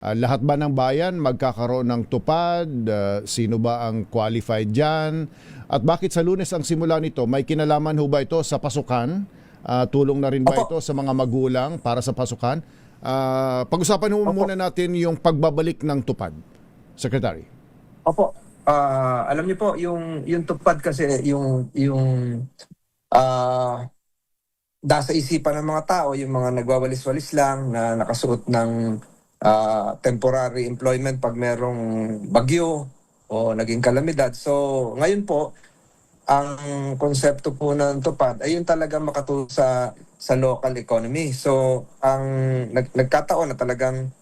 Lahat ba ng bayan magkakaroon ng tupad? Sino ba ang qualified dyan? At bakit sa Lunes ang simula nito? May kinalaman ho ba ito sa pasukan? Tulong na rin ba Opo. ito sa mga magulang para sa pasukan? Pag-usapan ho muna natin yung pagbabalik ng tupad, Secretary. Opo. Alam niyo po, yung tupad kasi, yung ah, nasa isipan ng mga tao, yung mga nagwawalis-walis lang na nakasuot ng temporary employment pag merong bagyo o naging kalamidad. So, ngayon po, ang konsepto po ng tupad ay yung talagang makatulong sa local economy. So, ang nagkataon na talagang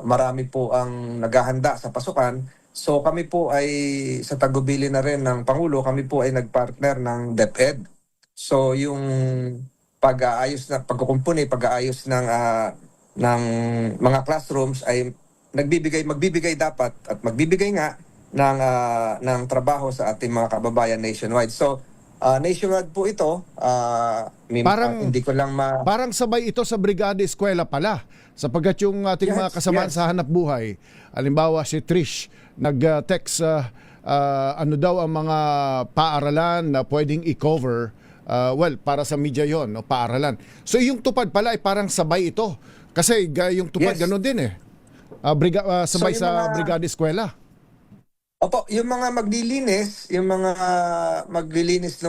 marami po ang naghahanda sa pasukan. So, kami po ay sa tagubili na rin ng Pangulo, kami po ay nagpartner ng DepEd. So, yung pagkukumpuni, pag-aayos ng mga classrooms ay magbibigay dapat at magbibigay nga ng trabaho sa ating mga kababayan nationwide. So, nationwide po ito. Hindi ko lang Parang sabay ito sa Brigada Eskwela pala. Sapagkat yung ating mga kasamaan sa hanap buhay, halimbawa si Trish, nag-text ano daw ang mga paaralan na pwedeng i-cover. Para sa media yon, no, paaralan. So yung tupad pala ay parang sabay ito. Kasi yung tupad ganun din eh. Sabay So, sa Brigada Eskwela. Opo, yung mga maglilinis, ng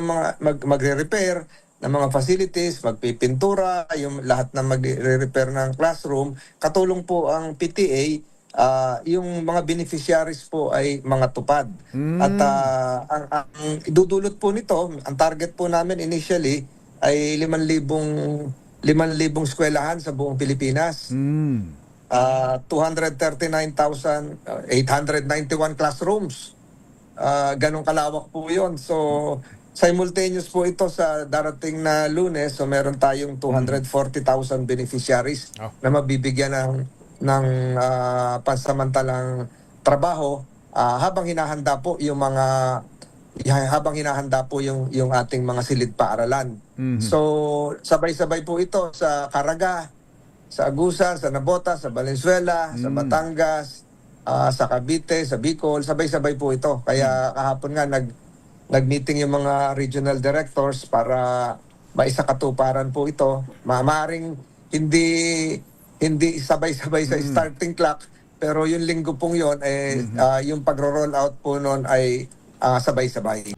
mga magre-repair ng mga facilities, magpipintura, yung lahat na magre-repair ng classroom, katulong po ang PTA, yung mga beneficiaries po ay mga tupad. At ang idudulot po nito, ang target po namin initially ay 5,000 eskwelahan sa buong Pilipinas. 239,891 classrooms. Ganong kalawak po yun. So, simultaneous po ito sa darating na Lunes. So, meron tayong 240,000 beneficiaries na mabibigyan ng pansamantalang trabaho habang hinahanda po yung ating mga silid paaralan. So, sabay-sabay po ito sa Caraga, sa Agusan, sa Nabota, sa Valenzuela, sa Batangas, sa Cavite, sa Bicol, sabay-sabay po ito. Kaya kahapon nga nag-meeting yung mga regional directors para maisakatuparan po ito. Maaaring hindi sabay-sabay sa starting clock, pero yung linggo pong yon yung pagro-roll out po noon ay sabay-sabay.